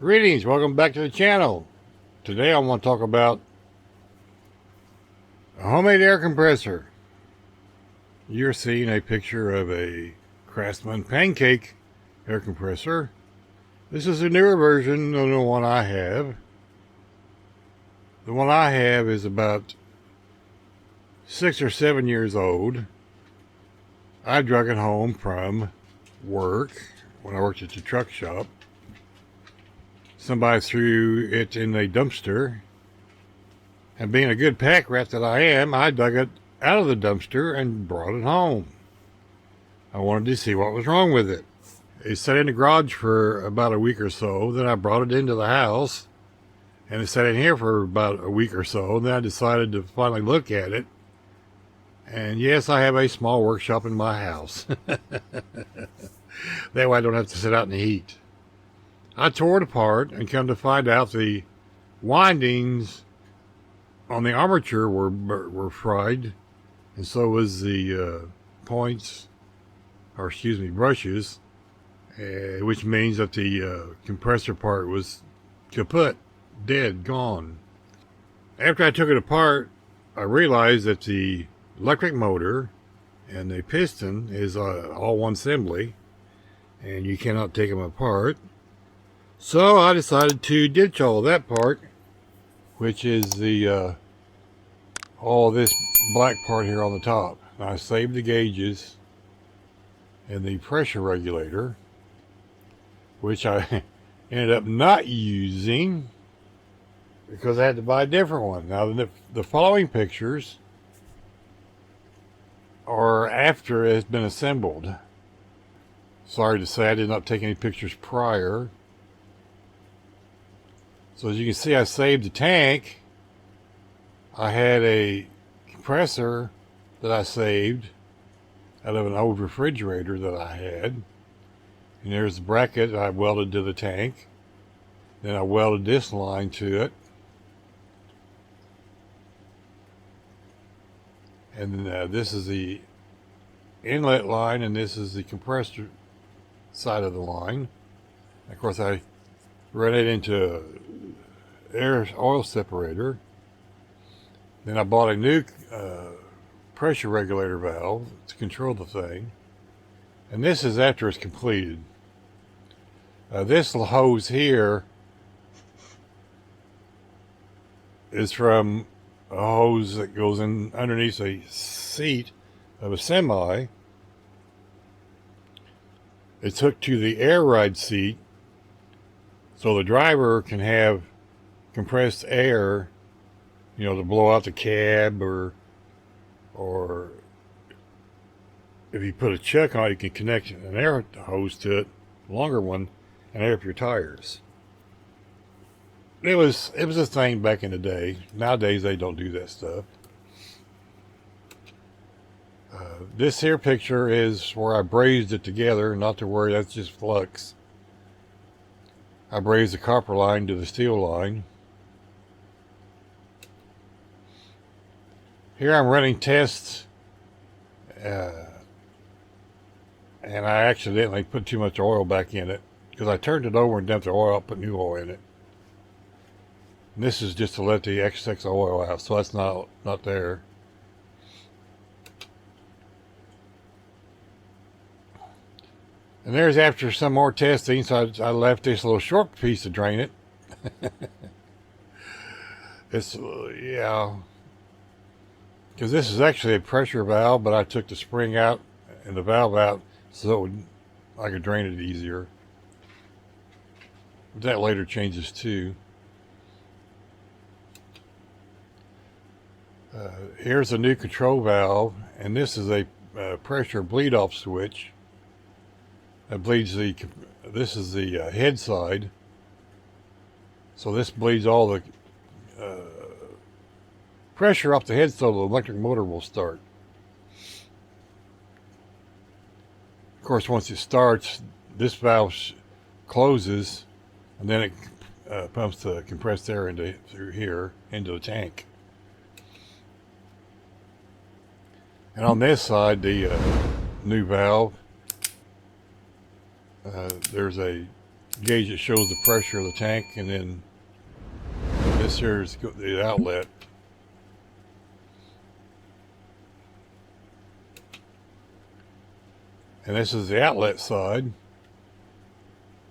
Greetings, welcome back to the channel. Today I want to talk about a homemade air compressor. You're seeing a picture of a Craftsman pancake air compressor. This is a newer version of the one I have. The one I have is about 6 or 7 years old. I drug it home from work when I worked at the truck shop. Somebody threw it in a dumpster, and being a good pack rat that I am, I dug it out of the dumpster and brought it home. I wanted to see what was wrong with it. It sat in the garage for about a week or so. Then I brought it into the house, and it sat in here for about a week or so. Then I decided to finally look at it. And yes, I have a small workshop in my house. That way I don't have to sit out in the heat. I tore it apart and come to find out the windings on the armature were fried, and so was the brushes, which means that the compressor part was kaput, dead, gone. After I took it apart, I realized that the electric motor and the piston is all one assembly, and you cannot take them apart. So I decided to ditch all that part, which is the all this black part here on the top. And I saved the gauges and the pressure regulator, which I ended up not using because I had to buy a different one. Now the following pictures are after it's been assembled. Sorry to say I did not take any pictures prior. So as you can see, I saved the tank. I had a compressor that I saved out of an old refrigerator that I had. And there's the bracket I welded to the tank. Then I welded this line to it. And then this is the inlet line, and this is the compressor side of the line. Of course, I ran it into air oil separator. Then I bought a new pressure regulator valve to control the thing, and this is after it's completed. This hose here is from a hose that goes in underneath a seat of a semi. It's hooked to the air ride seat, so the driver can have compressed air, to blow out the cab, or if you put a chuck on it, you can connect an air hose to it, a longer one, and air up your tires. It was a thing back in the day. Nowadays they don't do that stuff. This here picture is where I brazed it together. Not to worry, that's just flux. I brazed the copper line to the steel line. Here I'm running tests, and I accidentally put too much oil back in it because I turned it over and dumped the oil, put new oil in it. And this is just to let the excess oil out, so that's not there. And there's after some more testing, so I left this little short piece to drain it. Yeah. Because this is actually a pressure valve, but I took the spring out and the valve out so I could drain it easier. That later changes too. Here's a new control valve, and this is a pressure bleed off switch. That bleeds this is the head side. So this bleeds all the pressure off the head so the electric motor will start. Of course, once it starts, this valve closes, and then it pumps the compressed air through here into the tank. And on this side, the new valve, there's a gauge that shows the pressure of the tank, and then this here is the outlet. And this is the outlet side.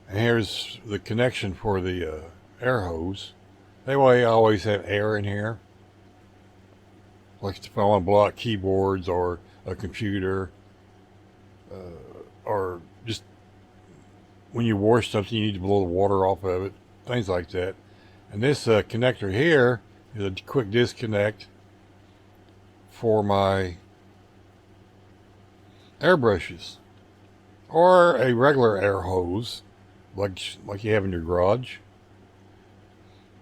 And here's the connection for the air hose. That way I always have air in here. Like if I want to blow out keyboards or a computer, or just when you wash something you need to blow the water off of it, things like that. And this connector here is a quick disconnect for my airbrushes, or a regular air hose like you have in your garage,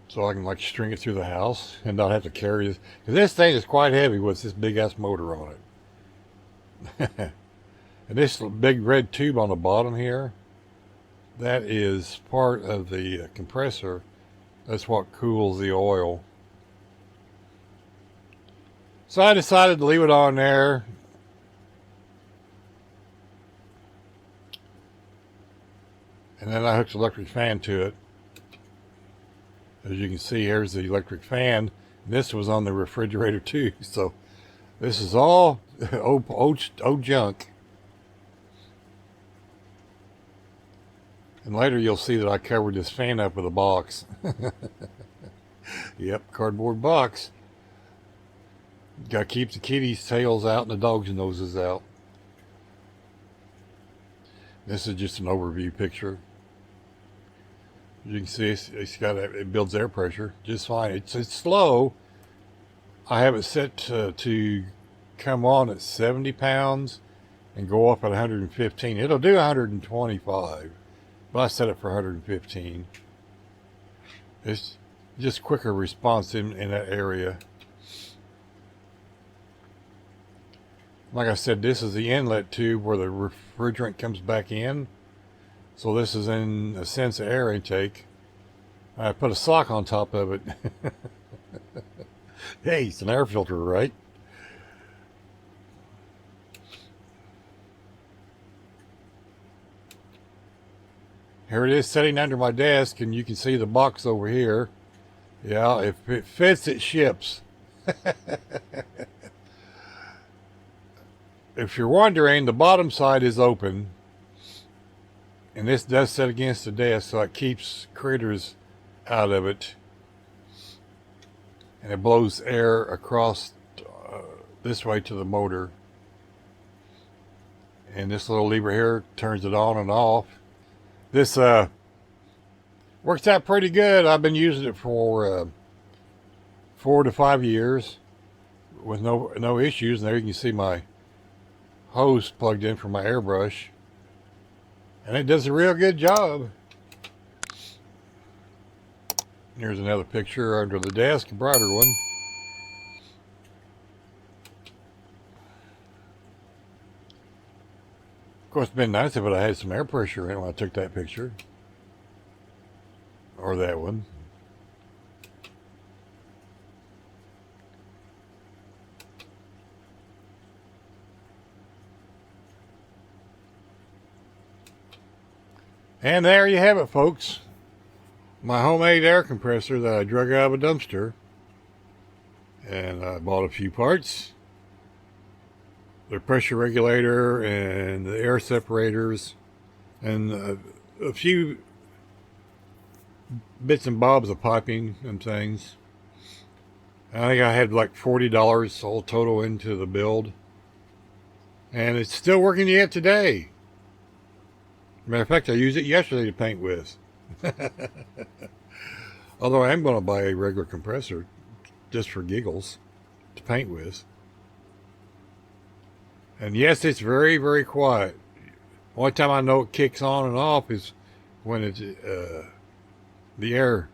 so I can like string it through the house and not have to carry this, because this thing is quite heavy with this big ass motor on it. And this big red tube on the bottom here, that is part of the compressor. That's what cools the oil. So I decided to leave it on there. And then I hooked the electric fan to it. As you can see, here's the electric fan. This was on the refrigerator too. So this is all old junk. And later you'll see that I covered this fan up with a box. Yep, cardboard box. Gotta keep the kitties' tails out and the dogs' noses out. This is just an overview picture. As you can see, it builds air pressure just fine. It's slow. I have it set to come on at 70 pounds and go up at 115. It'll do 125, but I set it for 115. It's just quicker response in that area. Like I said, this is the inlet tube where the refrigerant comes back in. So this is, in a sense, air intake. I put a sock on top of it. Hey, it's an air filter, right? Here it is sitting under my desk, and you can see the box over here. Yeah, if it fits, it ships. If you're wondering, the bottom side is open. And this does set against the desk, so it keeps critters out of it. And it blows air across this way to the motor. And this little lever here turns it on and off. This works out pretty good. I've been using it for 4 to 5 years with no issues. And there you can see my hose plugged in for my airbrush. And it does a real good job. Here's another picture under the desk, a brighter one. Of course, it'd been nice if I had some air pressure in when I took that picture. Or that one. And there you have it, folks. My homemade air compressor that I drug out of a dumpster. And I bought a few parts. The pressure regulator and the air separators. And a few bits and bobs of piping and things. I think I had like $40 all total into the build. And it's still working yet today. Matter of fact, I used it yesterday to paint with. Although I am going to buy a regular compressor just for giggles to paint with. And yes, it's very, very quiet. Only time I know it kicks on and off is when it's the air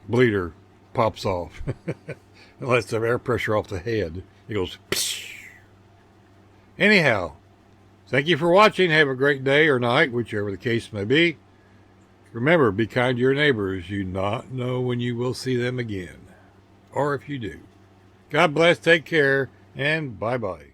bleeder pops off. It lets the air pressure off the head. It goes psh. Anyhow, thank you for watching. Have a great day or night, whichever the case may be. Remember, be kind to your neighbors. You not know when you will see them again. Or if you do. God bless, take care, and bye-bye.